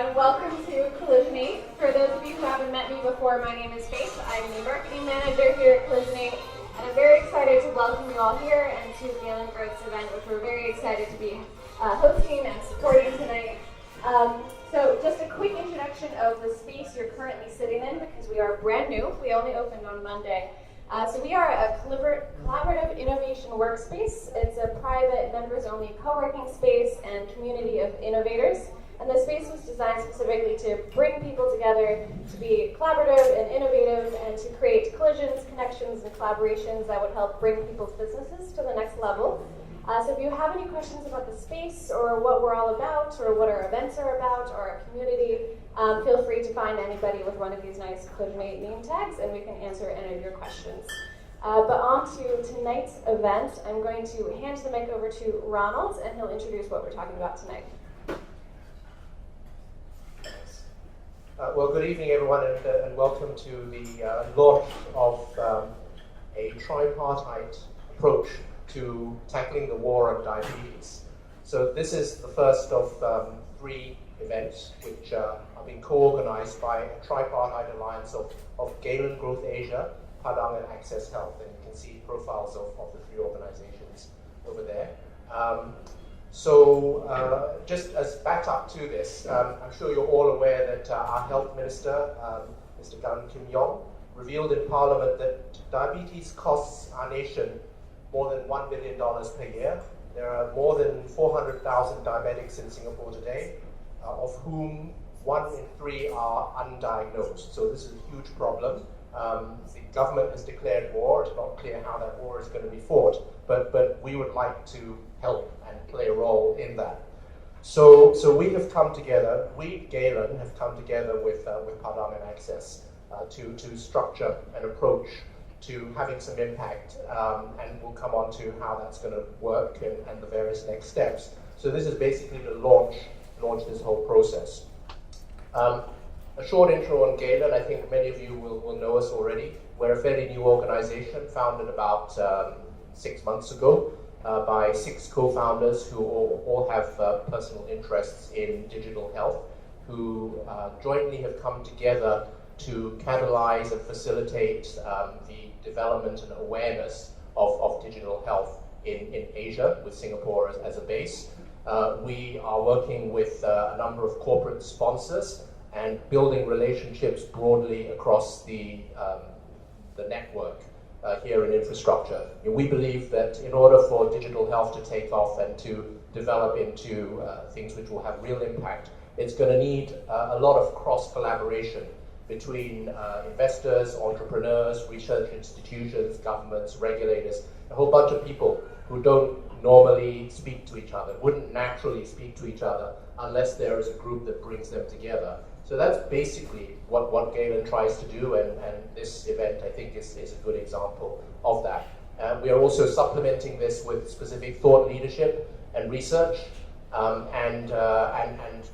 everyone. Welcome to Collisionate. For those of you who haven't met me before, my name is Faith. I'm the marketing manager here at Collisionate, and I'm very excited to welcome you all here and to Galen Growth's event, which we're very excited to be hosting and supporting tonight. So just a quick introduction of the space you're currently sitting in, because we are brand new. We only opened on Monday. So we are a collaborative innovation workspace. It's a private, members-only co-working space and community of innovators. And the space was designed specifically to bring people together, to be collaborative and innovative, and to create collisions, connections, and collaborations that would help bring people's businesses to the next level. So if you have any questions about the space or what we're all about or what our events are about or our community, feel free to find anybody with one of these nice Collisionate name tags and we can answer any of your questions. But on to tonight's event, I'm going to hand the mic over to Ronald and he'll introduce what we're talking about tonight. Well, good evening, everyone, and welcome to the launch of a tripartite approach to tackling the war on diabetes. So this is the first of 3 events which are being co-organized by a tripartite alliance of Galen Growth Asia, Padang, and Access Health. And you can see profiles of the 3 organizations over there. Just as backup to this, I'm sure you're all aware that our health minister, Mr. Gan Kim Yong, revealed in Parliament that diabetes costs our nation more than $1 billion per year. There are more than 400,000 diabetics in Singapore today, of whom 1 in 3 are undiagnosed. So this is a huge problem. The government has declared war. It's not clear how that war is going to be fought, but we would like to help and play a role in that. So we have come together, we, Galen, have come together with Padang and Access to structure an approach to having some impact, and we'll come on to how that's going to work and the various next steps. So this is basically to launch this whole process. A short intro on Galen. I think many of you will know us already. We're a fairly new organization, founded about 6 months ago by 6 co-founders who all have personal interests in digital health, who jointly have come together to catalyze and facilitate the development and awareness of digital health in Asia, with Singapore as a base. We are working with a number of corporate sponsors and building relationships broadly across the network here in infrastructure. We believe that in order for digital health to take off and to develop into things which will have real impact, it's going to need a lot of cross-collaboration between investors, entrepreneurs, research institutions, governments, regulators, a whole bunch of people who don't normally speak to each other, wouldn't naturally speak to each other unless there is a group that brings them together. So that's basically what Galen tries to do, and this event, I think, is a good example of that. We are also supplementing this with specific thought leadership and research, and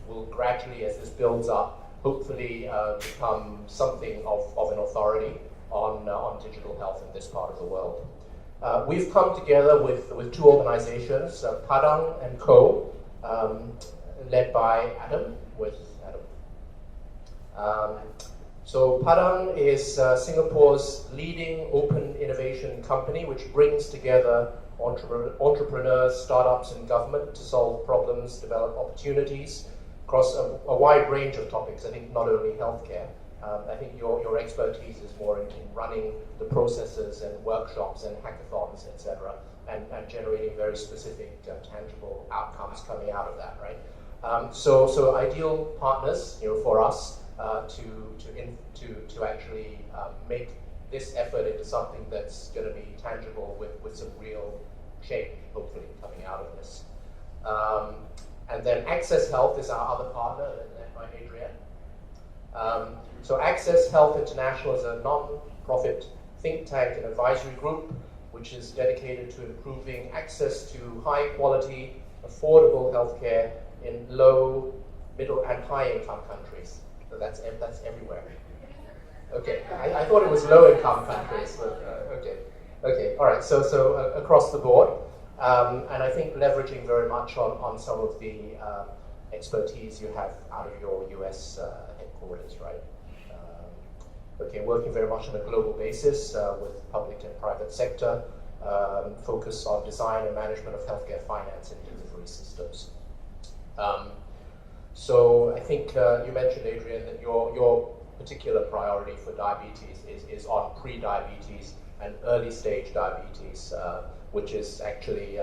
will gradually, as this builds up, hopefully become something of an authority on digital health in this part of the world. We've come together with 2 organizations, Padang and Co, led by Adam, So Padang is Singapore's leading open innovation company, which brings together entrepreneurs, startups, and government to solve problems, develop opportunities across a wide range of topics. I think not only healthcare. I think your expertise is more in running the processes and workshops and hackathons, etc., and generating very specific, tangible outcomes coming out of that, right? So ideal partners, for us to actually make this effort into something that's going to be tangible with some real change, hopefully coming out of this. And then Access Health is our other partner, led by Adrienne. So Access Health International is a non-profit think tank and advisory group which is dedicated to improving access to high-quality, affordable healthcare in low, middle, and high-income countries. So that's everywhere. Okay, I thought it was low-income countries, but okay, all right. So across the board, and I think leveraging very much on some of the expertise you have out of your US headquarters, right? Okay, working very much on a global basis with public and private sector, focus on design and management of healthcare finance and delivery systems. So I think you mentioned, Adrian, that your particular priority for diabetes is on pre-diabetes and early stage diabetes, which is actually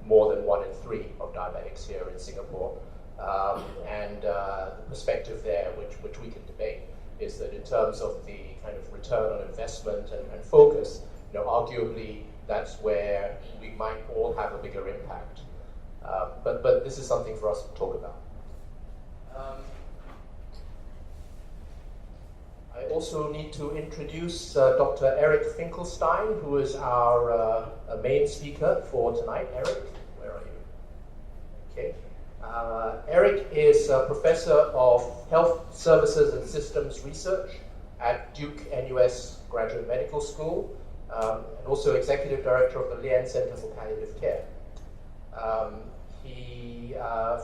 more than 1 in 3 of diabetics here in Singapore. And the perspective there, which we can debate, is that in terms of the kind of return on investment and focus, arguably that's where we might all have a bigger impact. But this is something for us to talk about. I also need to introduce Dr. Eric Finkelstein, who is our main speaker for tonight. Eric, where are you? Okay. Eric is a professor of health services and systems research at Duke NUS Graduate Medical School, and also executive director of the Lien Center for Palliative Care. He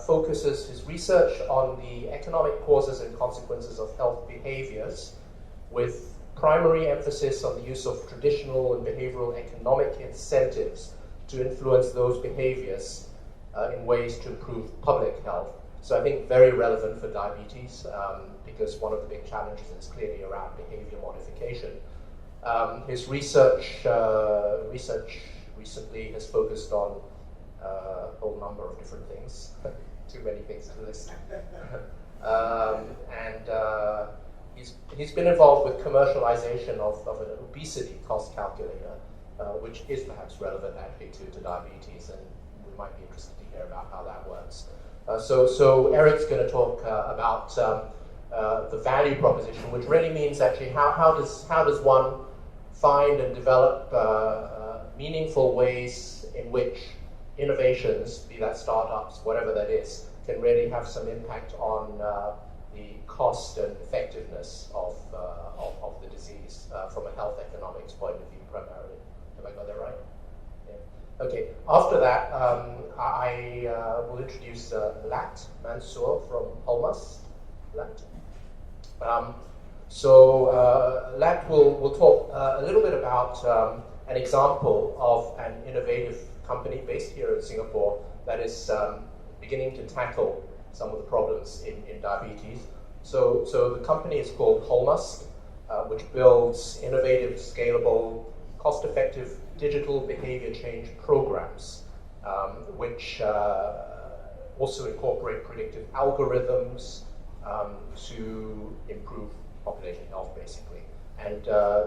focuses his research on the economic causes and consequences of health behaviors, with primary emphasis on the use of traditional and behavioral economic incentives to influence those behaviors in ways to improve public health. So I think very relevant for diabetes, because one of the big challenges is clearly around behavior modification. His research recently has focused on a whole number of different things, too many things to list. He's been involved with commercialization of an obesity cost calculator, which is perhaps relevant actually to diabetes, and we might be interested to hear about how that works. So Eric's going to talk about the value proposition, which really means actually how does one find and develop meaningful ways in which innovations, be that startups, whatever that is, can really have some impact on the cost and effectiveness of the disease from a health economics point of view primarily. Have I got that right? Yeah. Okay. After that, I will introduce Lat Mansour from Holmas. Lat. Lat will talk a little bit about an example of an innovative company based here in Singapore that is beginning to tackle some of the problems in diabetes. So the company is called Holmusk, which builds innovative, scalable, cost-effective digital behavior change programs, which also incorporate predictive algorithms to improve population health, basically. And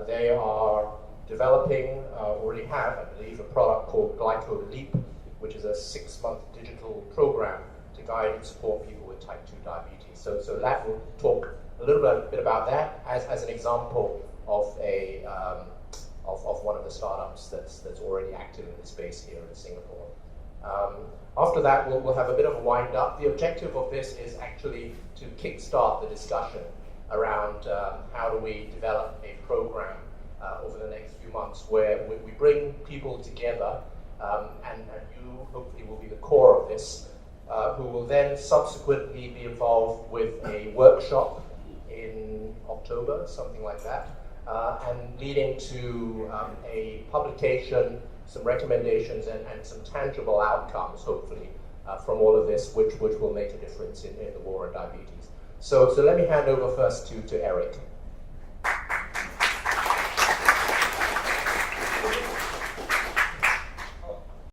they are developing, already have, I believe, a product called GlycoLeap, which is a 6-month digital program to guide and support people with type 2 diabetes. So Lat will talk a little bit about that as an example of of one of the startups that's already active in the space here in Singapore. After that, we'll have a bit of a wind up. The objective of this is actually to kickstart the discussion around how do we develop a program over the next few months where we bring people together, and you hopefully will be the core of this, who will then subsequently be involved with a workshop in October, something like that, and leading to a publication, some recommendations, and some tangible outcomes, hopefully, from all of this, which will make a difference in the war on diabetes. So let me hand over first to Eric.